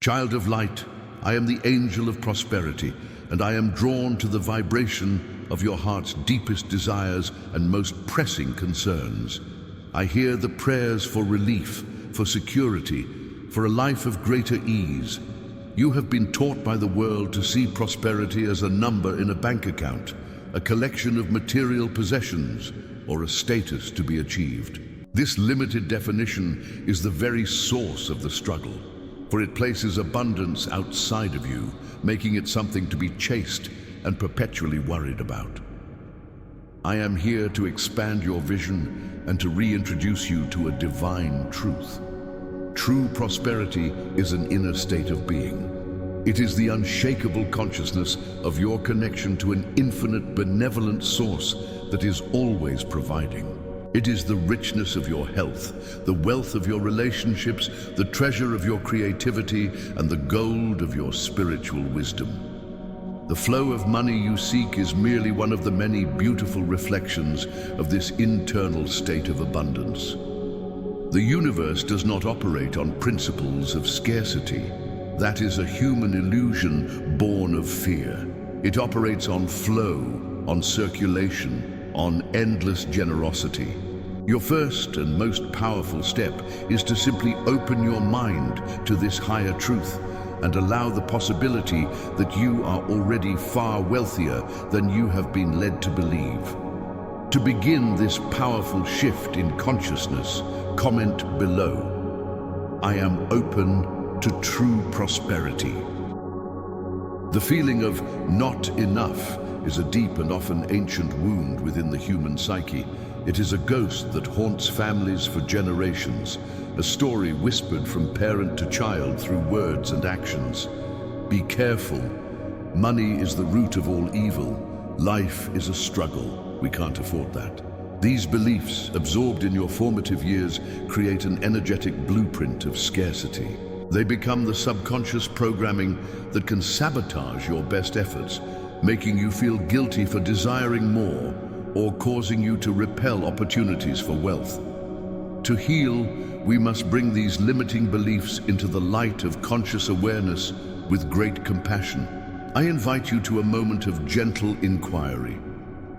Child of light, I am the angel of prosperity, and I am drawn to the vibration of your heart's deepest desires and most pressing concerns. I hear the prayers for relief, for security, for a life of greater ease. You have been taught by the world to see prosperity as a number in a bank account, a collection of material possessions, or a status to be achieved. This limited definition is the very source of the struggle, for it places abundance outside of you, making it something to be chased and perpetually worried about. I am here to expand your vision and to reintroduce you to a divine truth. True prosperity is an inner state of being. It is the unshakable consciousness of your connection to an infinite benevolent source that is always providing. It is the richness of your health, the wealth of your relationships, the treasure of your creativity, and the gold of your spiritual wisdom. The flow of money you seek is merely one of the many beautiful reflections of this internal state of abundance. The universe does not operate on principles of scarcity. That is a human illusion born of fear. It operates on flow, on circulation, on endless generosity. Your first and most powerful step is to simply open your mind to this higher truth and allow the possibility that you are already far wealthier than you have been led to believe. To begin this powerful shift in consciousness, comment below. I am open to true prosperity. The feeling of not enough is a deep and often ancient wound within the human psyche. It is a ghost that haunts families for generations, a story whispered from parent to child through words and actions. Be careful. Money is the root of all evil. Life is a struggle. We can't afford that. These beliefs, absorbed in your formative years, create an energetic blueprint of scarcity. They become the subconscious programming that can sabotage your best efforts, making you feel guilty for desiring more or causing you to repel opportunities for wealth. To heal, we must bring these limiting beliefs into the light of conscious awareness with great compassion. I invite you to a moment of gentle inquiry.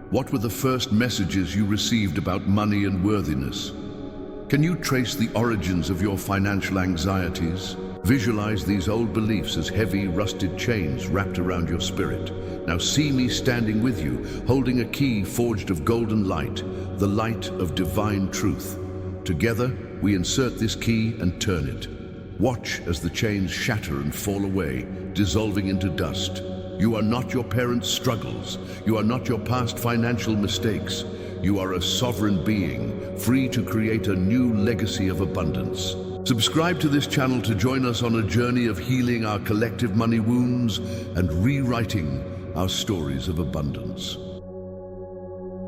What were the first messages you received about money and worthiness? Can you trace the origins of your financial anxieties? Visualize these old beliefs as heavy, rusted chains wrapped around your spirit. Now see me standing with you, holding a key forged of golden light, the light of divine truth. Together, we insert this key and turn it. Watch as the chains shatter and fall away, dissolving into dust. You are not your parents' struggles. You are not your past financial mistakes. You are a sovereign being, free to create a new legacy of abundance. Subscribe to this channel to join us on a journey of healing our collective money wounds and rewriting our stories of abundance.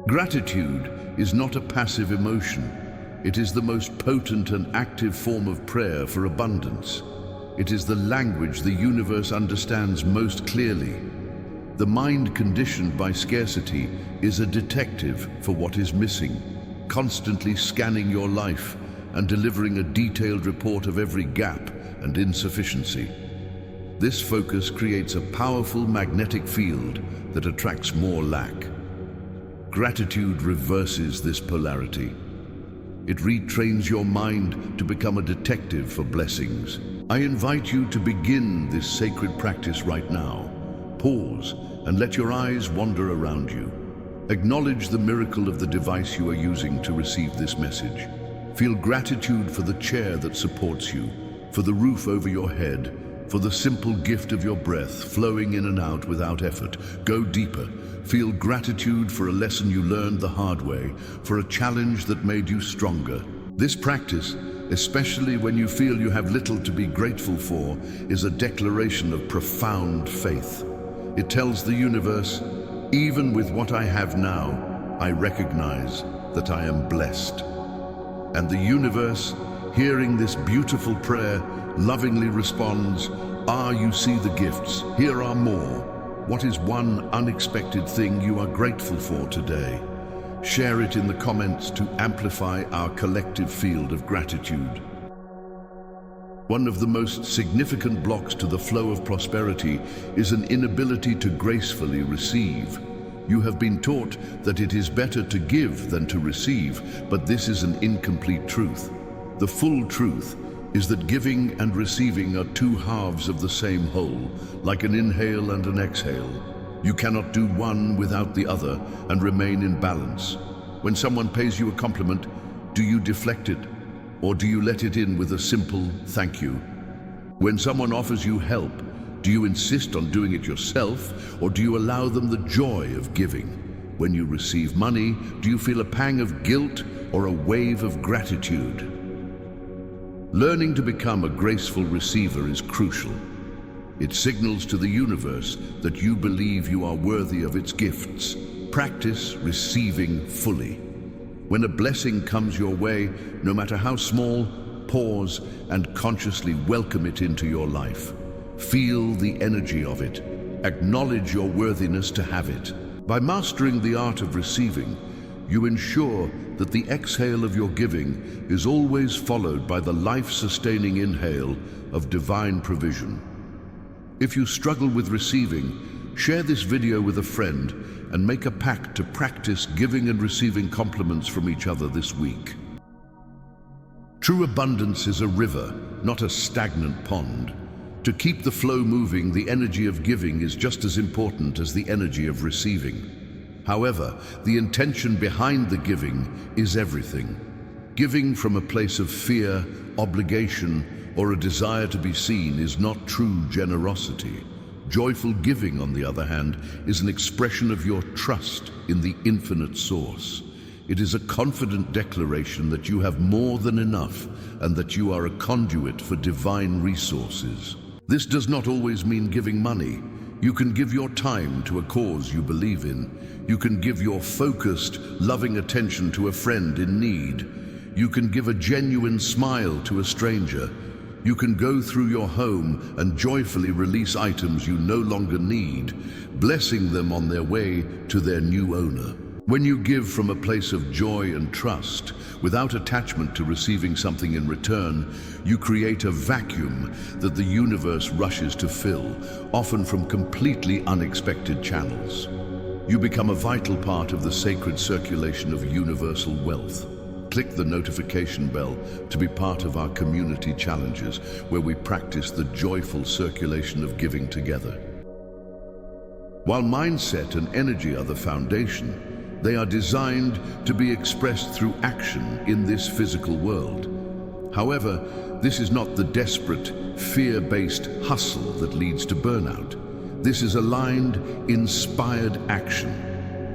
Gratitude is not a passive emotion. It is the most potent and active form of prayer for abundance. It is the language the universe understands most clearly. The mind conditioned by scarcity is a detective for what is missing, constantly scanning your life and delivering a detailed report of every gap and insufficiency. This focus creates a powerful magnetic field that attracts more lack. Gratitude reverses this polarity. It retrains your mind to become a detective for blessings. I invite you to begin this sacred practice right now. Pause and let your eyes wander around you. Acknowledge the miracle of the device you are using to receive this message. Feel gratitude for the chair that supports you, for the roof over your head, for the simple gift of your breath flowing in and out without effort. Go deeper. Feel gratitude for a lesson you learned the hard way, for a challenge that made you stronger. This practice, especially when you feel you have little to be grateful for, is a declaration of profound faith. It tells the universe, even with what I have now, I recognize that I am blessed. And the universe, hearing this beautiful prayer, lovingly responds, you see the gifts, here are more. What is one unexpected thing you are grateful for today? Share it in the comments to amplify our collective field of gratitude. One of the most significant blocks to the flow of prosperity is an inability to gracefully receive. You have been taught that it is better to give than to receive, but this is an incomplete truth. The full truth is that giving and receiving are two halves of the same whole, like an inhale and an exhale. You cannot do one without the other and remain in balance. When someone pays you a compliment, do you deflect it, or do you let it in with a simple thank you? When someone offers you help, do you insist on doing it yourself, or do you allow them the joy of giving? When you receive money, do you feel a pang of guilt or a wave of gratitude? Learning to become a graceful receiver is crucial. It signals to the universe that you believe you are worthy of its gifts. Practice receiving fully. When a blessing comes your way, no matter how small, pause and consciously welcome it into your life. Feel the energy of it. Acknowledge your worthiness to have it. By mastering the art of receiving, you ensure that the exhale of your giving is always followed by the life-sustaining inhale of divine provision. If you struggle with receiving, share this video with a friend and make a pact to practice giving and receiving compliments from each other this week. True abundance is a river, not a stagnant pond. To keep the flow moving, the energy of giving is just as important as the energy of receiving. However, the intention behind the giving is everything. Giving from a place of fear, obligation, or a desire to be seen is not true generosity. Joyful giving, on the other hand, is an expression of your trust in the infinite source. It is a confident declaration that you have more than enough and that you are a conduit for divine resources. This does not always mean giving money. You can give your time to a cause you believe in. You can give your focused, loving attention to a friend in need. You can give a genuine smile to a stranger. You can go through your home and joyfully release items you no longer need, blessing them on their way to their new owner. When you give from a place of joy and trust, without attachment to receiving something in return, you create a vacuum that the universe rushes to fill, often from completely unexpected channels. You become a vital part of the sacred circulation of universal wealth. Click the notification bell to be part of our community challenges, where we practice the joyful circulation of giving together. While mindset and energy are the foundation, they are designed to be expressed through action in this physical world. However, this is not the desperate, fear-based hustle that leads to burnout. This is aligned, inspired action.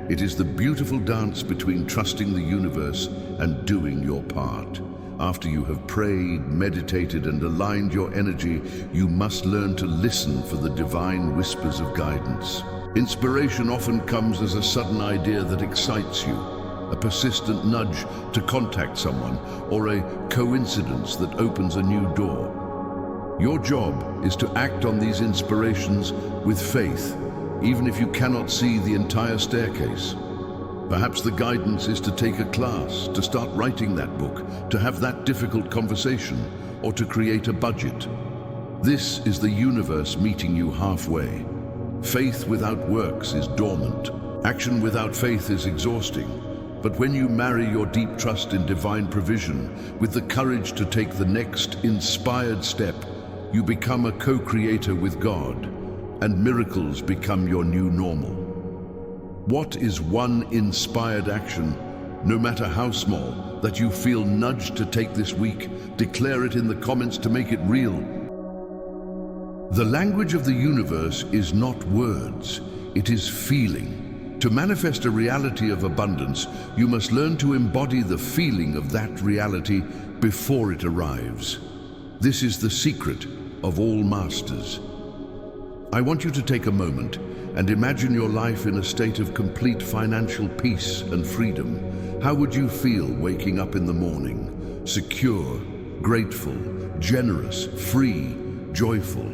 It is the beautiful dance between trusting the universe and doing your part. After you have prayed, meditated, and aligned your energy, you must learn to listen for the divine whispers of guidance. Inspiration often comes as a sudden idea that excites you, a persistent nudge to contact someone, or a coincidence that opens a new door. Your job is to act on these inspirations with faith, even if you cannot see the entire staircase. Perhaps the guidance is to take a class, to start writing that book, to have that difficult conversation, or to create a budget. This is the universe meeting you halfway. Faith without works is dormant. Action without faith is exhausting. But when you marry your deep trust in divine provision with the courage to take the next inspired step, you become a co-creator with God, and miracles become your new normal. What is one inspired action, no matter how small, that you feel nudged to take this week? Declare it in the comments to make it real. The language of the universe is not words, it is feeling. To manifest a reality of abundance, you must learn to embody the feeling of that reality before it arrives. This is the secret of all masters. I want you to take a moment and imagine your life in a state of complete financial peace and freedom. How would you feel waking up in the morning? Secure, grateful, generous, free, joyful.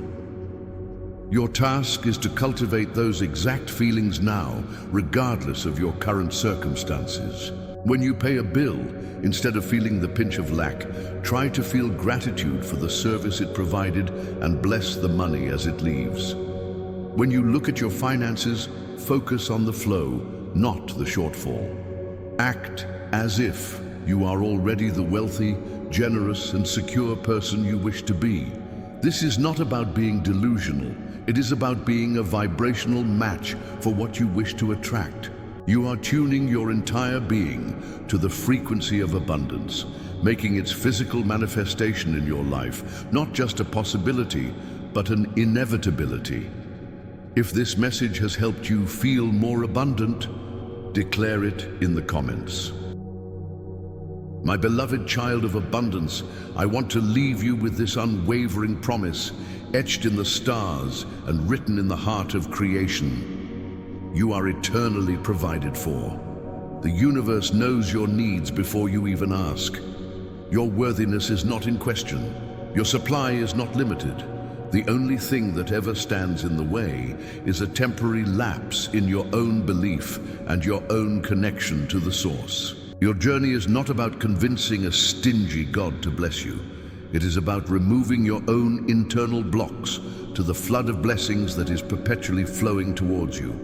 Your task is to cultivate those exact feelings now, regardless of your current circumstances. When you pay a bill, instead of feeling the pinch of lack, try to feel gratitude for the service it provided and bless the money as it leaves. When you look at your finances, focus on the flow, not the shortfall. Act as if you are already the wealthy, generous, and secure person you wish to be. This is not about being delusional. It is about being a vibrational match for what you wish to attract. You are tuning your entire being to the frequency of abundance, making its physical manifestation in your life not just a possibility, but an inevitability. If this message has helped you feel more abundant, declare it in the comments. My beloved child of abundance, I want to leave you with this unwavering promise, etched in the stars and written in the heart of creation. You are eternally provided for. The universe knows your needs before you even ask. Your worthiness is not in question. Your supply is not limited. The only thing that ever stands in the way is a temporary lapse in your own belief and your own connection to the source. Your journey is not about convincing a stingy God to bless you. It is about removing your own internal blocks to the flood of blessings that is perpetually flowing towards you.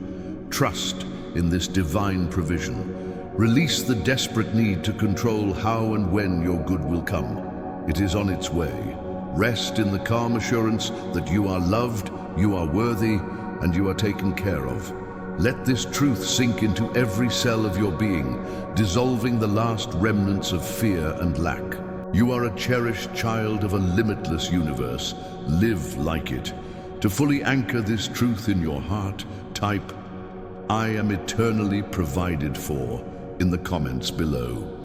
Trust in this divine provision. Release the desperate need to control how and when your good will come. It is on its way. Rest in the calm assurance that you are loved, you are worthy, and you are taken care of. Let this truth sink into every cell of your being, dissolving the last remnants of fear and lack. You are a cherished child of a limitless universe. Live like it. To fully anchor this truth in your heart, type, "I am eternally provided for," in the comments below.